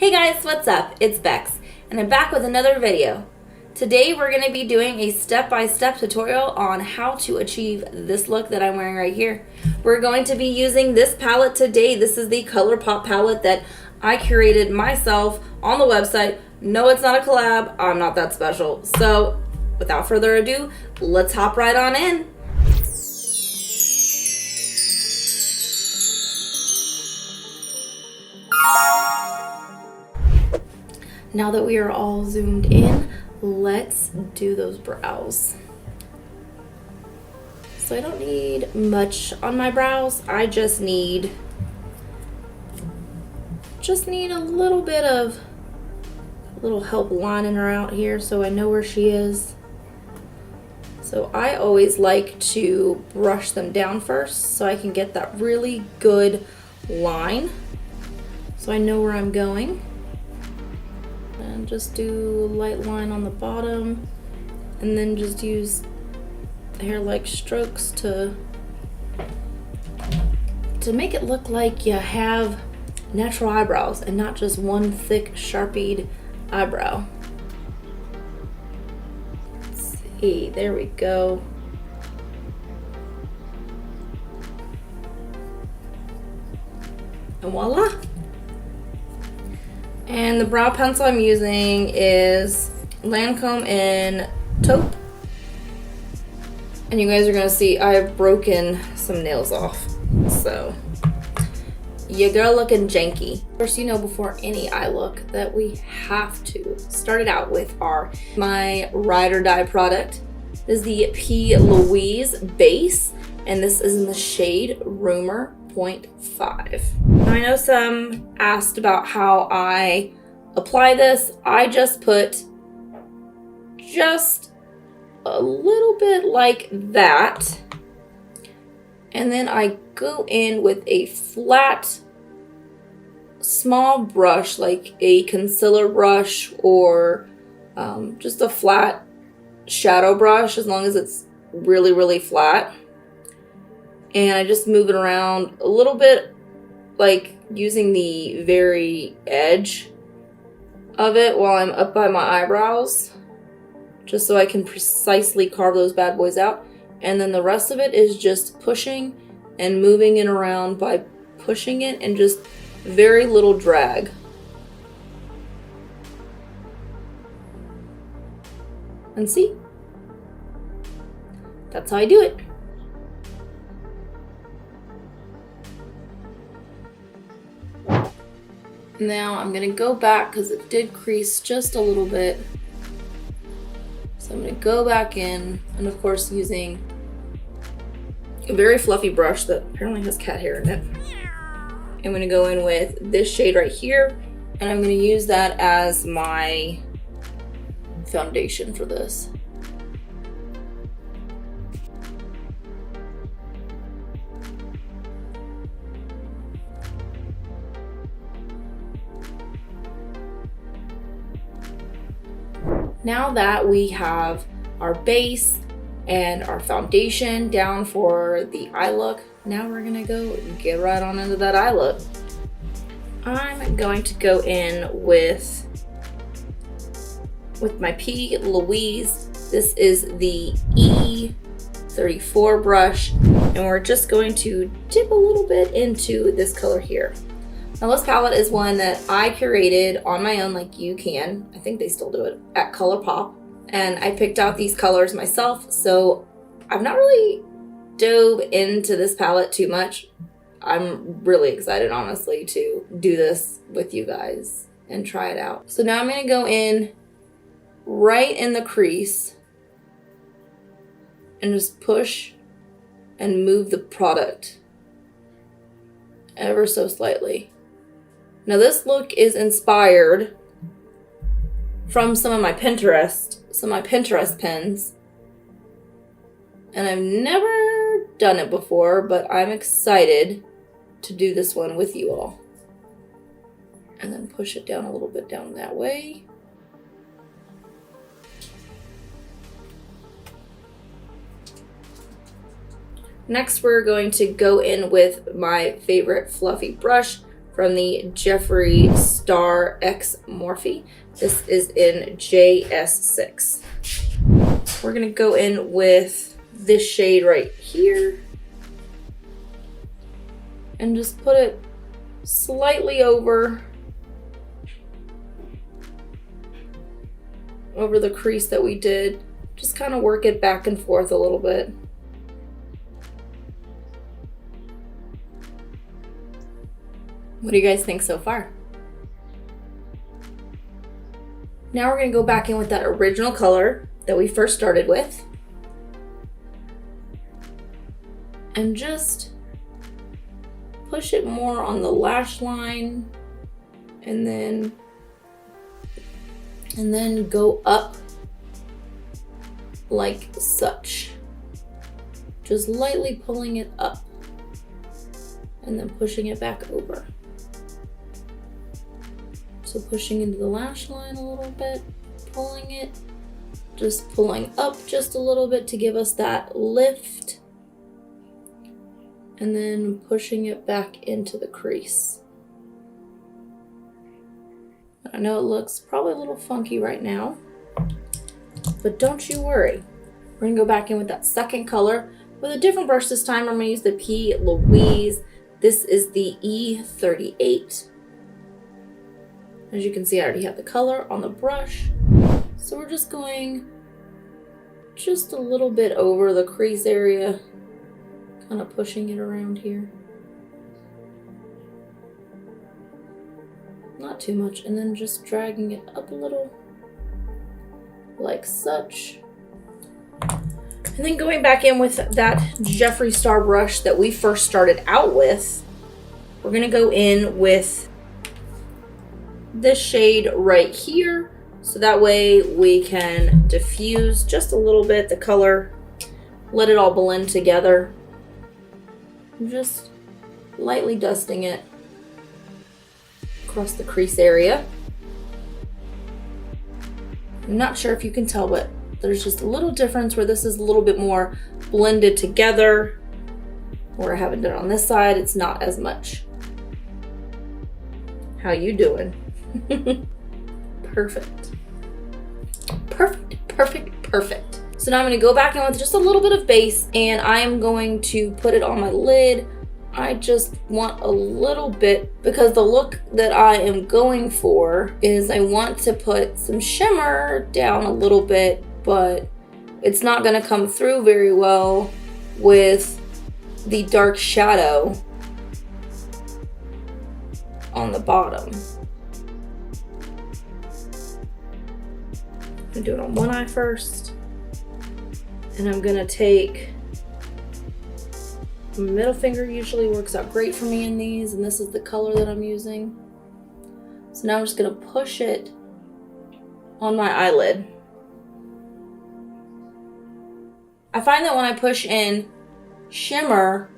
Hey guys, what's up? It's Bex, and I'm back with another video. Today we're going to be doing a step-by-step tutorial on how to achieve this look that I'm wearing right here. We're going to be using this palette today. This is the Colourpop palette that I curated myself on the website. No, it's not a collab. I'm not that special. So without further ado, let's hop right on in. Now that we are all zoomed in, let's do those brows. So I don't need much on my brows. I just need a little bit of help lining her out here so I know where she is. So I always like to brush them down first so I can get that really good line so I know where I'm going. And just do a light line on the bottom and then just use hair-like strokes to make it look like you have natural eyebrows and not just one thick sharpied eyebrow. Let's see, there we go. And voila! And the brow pencil I'm using is Lancome in Taupe. And you guys are gonna see I've broken some nails off. So, your girl looking janky. First, you know, before any eye look that we have to start it out with my Ride or Die product. This is the P. Louise base, and this is in the shade Rumor 0.5. Now I know some asked about how I apply this. I just put just a little bit like that, and then I go in with a flat small brush like a concealer brush or just a flat shadow brush, as long as it's really flat. And I just move it around a little bit, like using the very edge of it while I'm up by my eyebrows, just so I can precisely carve those bad boys out. And then the rest of it is just pushing and moving it around by pushing it and just very little drag. And see? That's how I do it. Now I'm gonna go back because it did crease just a little bit. So I'm gonna go back in, and of course using a very fluffy brush that apparently has cat hair in it. I'm gonna go in with this shade right here, and I'm gonna use that as my foundation for this. Now that we have our base and our foundation down for the eye look, now we're gonna go get right on into that eye look. I'm going to go in with my P. Louise. This is the E34 brush, and we're just going to dip a little bit into this color here. Now this palette is one that I curated on my own, like you can. I think they still do it at Colourpop. And I picked out these colors myself, so I've not really dove into this palette too much. I'm really excited, honestly, to do this with you guys and try it out. So now I'm gonna go in right in the crease and just push and move the product ever so slightly. Now this look is inspired from some of my Pinterest pins, and I've never done it before, but I'm excited to do this one with you all. And then push it down a little bit down that way. Next, we're going to go in with my favorite fluffy brush, from the Jeffree Star X Morphe. This is in JS6. We're gonna go in with this shade right here and just put it slightly over the crease that we did. Just kind of work it back and forth a little bit. What do you guys think so far? Now we're gonna go back in with that original color that we first started with. And just push it more on the lash line and then go up like such. Just lightly pulling it up and then pushing it back over. So pushing into the lash line a little bit, pulling it, just pulling up just a little bit to give us that lift, and then pushing it back into the crease. I know it looks probably a little funky right now, but don't you worry. We're gonna go back in with that second color with a different brush this time. I'm gonna use the P. Louise. This is the E38. As you can see, I already have the color on the brush. So we're just going just a little bit over the crease area, kind of pushing it around here. Not too much, and then just dragging it up a little, like such. And then going back in with that Jeffree Star brush that we first started out with, we're gonna go in with this shade right here, so that way we can diffuse just a little bit the color, let it all blend together. I'm just lightly dusting it across the crease area. I'm not sure if you can tell, but there's just a little difference where this is a little bit more blended together. Where I haven't done it on this side, it's not as much. How you doing? Perfect. Perfect, perfect, perfect. So now I'm gonna go back in with just a little bit of base, and I am going to put it on my lid. I just want a little bit, because the look that I am going for is I want to put some shimmer down a little bit, but it's not gonna come through very well with the dark shadow on the bottom. I'm gonna do it on one eye first, and I'm gonna take my middle finger. Usually works out great for me in these, and this is the color that I'm using. So now I'm just gonna push it on my eyelid. I find that when I push in shimmer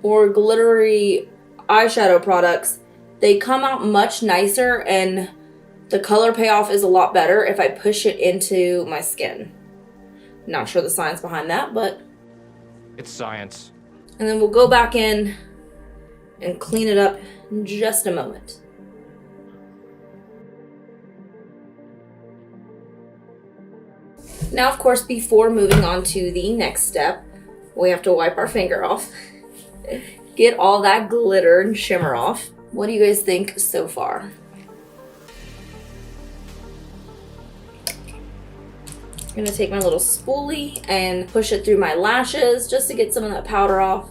or glittery eyeshadow products, they come out much nicer and the color payoff is a lot better if I push it into my skin. Not sure the science behind that, but it's science. And then we'll go back in and clean it up in just a moment. Now, of course, before moving on to the next step, we have to wipe our finger off. Get all that glitter and shimmer off. What do you guys think so far? I'm gonna take my little spoolie and push it through my lashes just to get some of that powder off.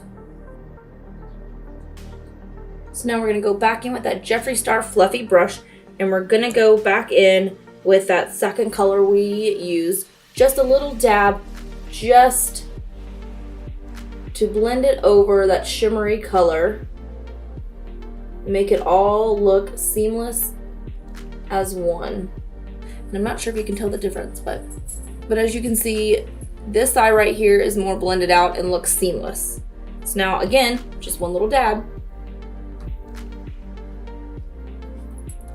So now we're gonna go back in with that Jeffree Star fluffy brush, and we're gonna go back in with that second color we used. Just a little dab, just to blend it over that shimmery color. Make it all look seamless as one. And I'm not sure if you can tell the difference, but as you can see, this eye right here is more blended out and looks seamless. So now again, just one little dab.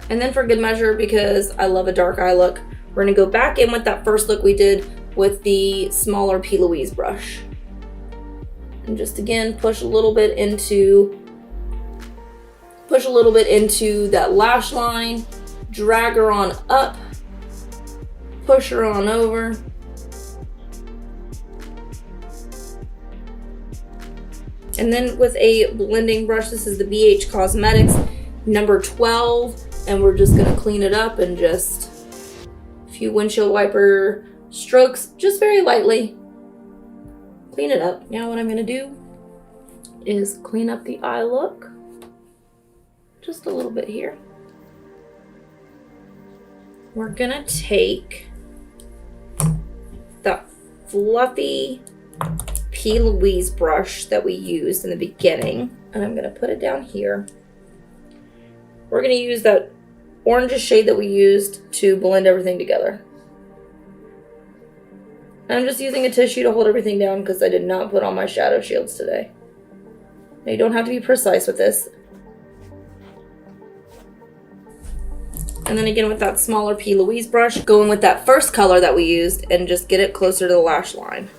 And then for good measure, because I love a dark eye look, we're gonna go back in with that first look we did with the smaller P. Louise brush. And just again, push a little bit push a little bit into that lash line, drag her on up, push her on over. And then with a blending brush, this is the BH Cosmetics number 12, and we're just gonna clean it up and just a few windshield wiper strokes, just very lightly. Clean it up. Now what I'm gonna do is clean up the eye look. Just a little bit here. We're gonna take the fluffy P. Louise brush that we used in the beginning, and I'm gonna put it down here. We're gonna use that orange shade that we used to blend everything together. I'm just using a tissue to hold everything down because I did not put on my shadow shields today. Now you don't have to be precise with this. And then again with that smaller P. Louise brush, go in with that first color that we used and just get it closer to the lash line.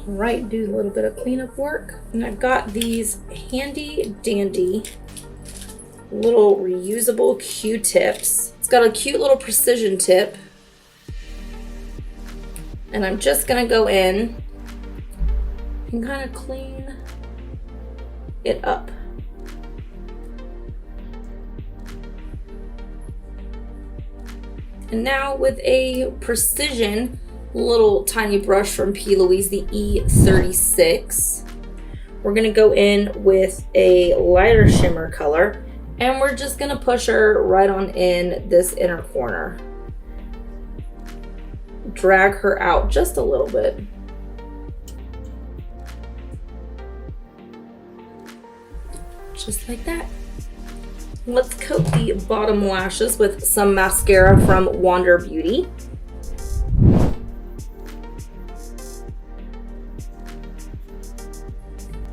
Alright, do a little bit of cleanup work. And I've got these handy dandy little reusable Q-tips. It's got a cute little precision tip. And I'm just gonna go in and kind of clean it up. And now with a precision little tiny brush from P. Louise, the E36, we're gonna go in with a lighter shimmer color, and we're just gonna push her right on in this inner corner. Drag her out just a little bit. Just like that. Let's coat the bottom lashes with some mascara from Wander Beauty.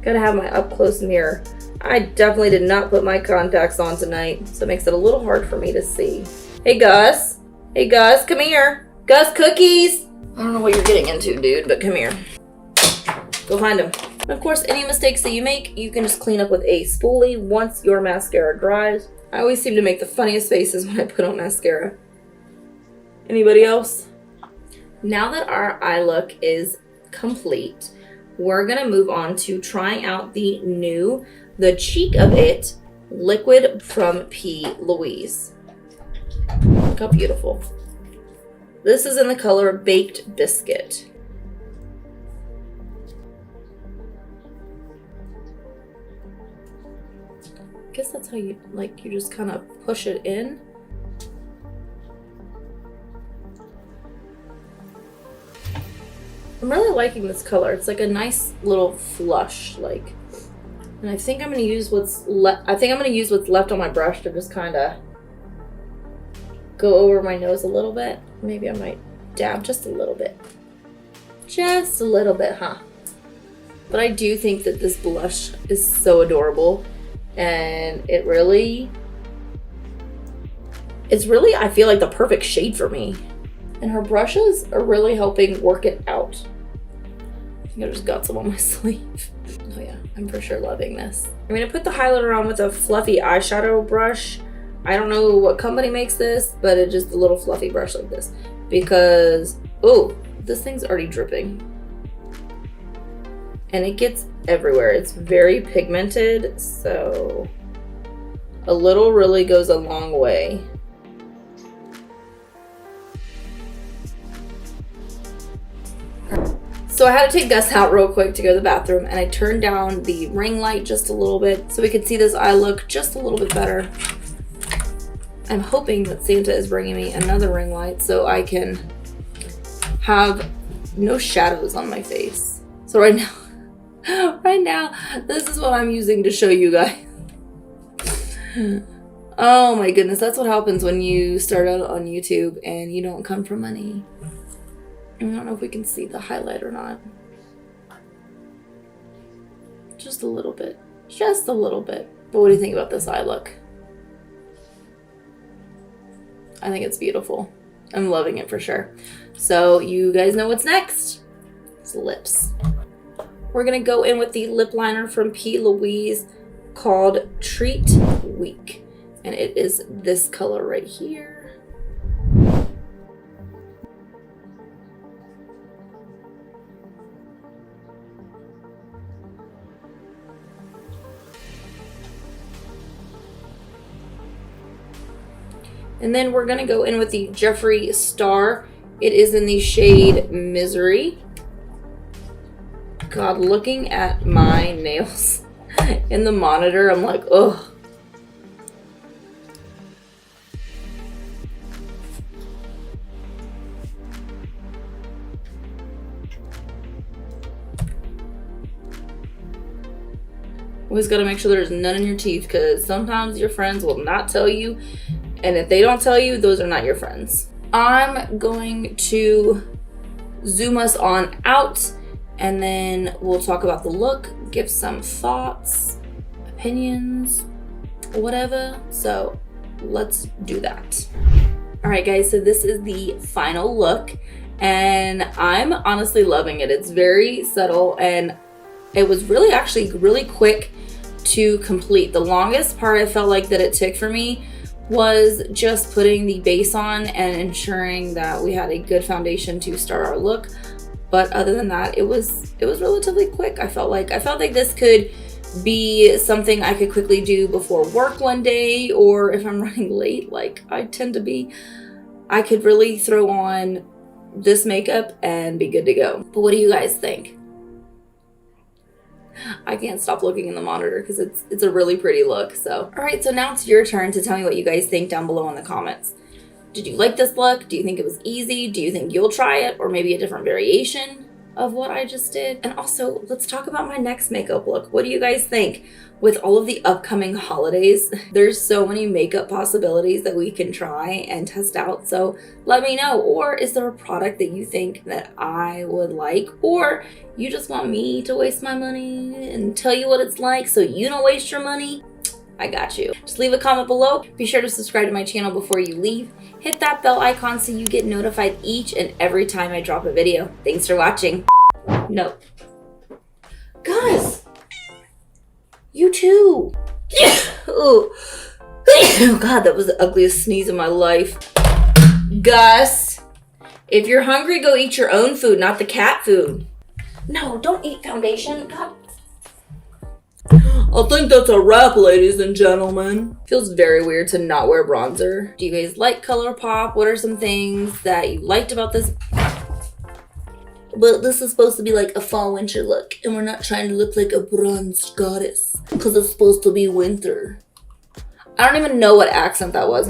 Gotta have my up close mirror. I definitely did not put my contacts on tonight, so it makes it a little hard for me to see. Hey Gus. Hey Gus, come here. Gus, cookies! I don't know what you're getting into, dude, but come here. Go find them. And of course, any mistakes that you make, you can just clean up with a spoolie once your mascara dries. I always seem to make the funniest faces when I put on mascara. Anybody else? Now that our eye look is complete, we're gonna move on to trying out the new The Cheek of It liquid from P. Louise. Look how beautiful. This is in the color Baked Biscuit. I guess that's how you, you just kind of push it in. I'm really liking this color. It's like a nice little flush, and I think I'm gonna use what's left on my brush to just kind of go over my nose a little bit. Maybe I might dab just a little bit. Just a little bit, huh? But I do think that this blush is so adorable, and it's really, I feel like the perfect shade for me. And her brushes are really helping work it out. I think I just got some on my sleeve. Oh yeah, I'm for sure loving this. I'm gonna put the highlighter on with a fluffy eyeshadow brush. I don't know what company makes this, but it's just a little fluffy brush like this. Because, oh, this thing's already dripping. And it gets everywhere. It's very pigmented, so a little really goes a long way. So I had to take Gus out real quick to go to the bathroom, and I turned down the ring light just a little bit so we could see this eye look just a little bit better. I'm hoping that Santa is bringing me another ring light so I can have no shadows on my face. So right now, this is what I'm using to show you guys. Oh my goodness, that's what happens when you start out on YouTube and you don't come for money. I don't know if we can see the highlight or not. Just a little bit. Just a little bit. But what do you think about this eye look? I think it's beautiful. I'm loving it for sure. So you guys know what's next. lips. We're gonna go in with the lip liner from P. Louise called Treat Week. And it is this color right here. And then we're gonna go in with the Jeffree Star. It is in the shade Misery. God, looking at my nails in the monitor, I'm like, ugh. Always gotta make sure there's none in your teeth, because sometimes your friends will not tell you, and if they don't tell you, those are not your friends. I'm going to zoom us on out, and then we'll talk about the look, give some thoughts, opinions, whatever. So let's do that. All right, guys, so this is the final look, and I'm honestly loving it. It's very subtle, and it was really actually really quick to complete. The longest part I felt like that it took for me was just putting the base on and ensuring that we had a good foundation to start our look. But other than that, it was relatively quick. I felt like this could be something I could quickly do before work one day, or if I'm running late, like I tend to be, I could really throw on this makeup and be good to go. But what do you guys think? I can't stop looking in the monitor because it's a really pretty look. So, all right, so now it's your turn to tell me what you guys think down below in the comments. Did you like this look? Do you think it was easy? Do you think you'll try it, or maybe a different variation of what I just did? And also, let's talk about my next makeup look. What do you guys think? With all of the upcoming holidays, there's so many makeup possibilities that we can try and test out. So let me know. Or is there a product that you think that I would like? Or you just want me to waste my money and tell you what it's like so you don't waste your money? I got you. Just leave a comment below. Be sure to subscribe to my channel before you leave. Hit that bell icon so you get notified each and every time I drop a video. Thanks for watching. No. Guys! You too. Oh. Oh God, that was the ugliest sneeze of my life. Gus, if you're hungry, go eat your own food, not the cat food. No, don't eat foundation. God. I think that's a wrap, ladies and gentlemen. Feels very weird to not wear bronzer. Do you guys like Colourpop? What are some things that you liked about this? But this is supposed to be like a fall winter look, and we're not trying to look like a bronzed goddess because it's supposed to be winter. I don't even know what accent that was.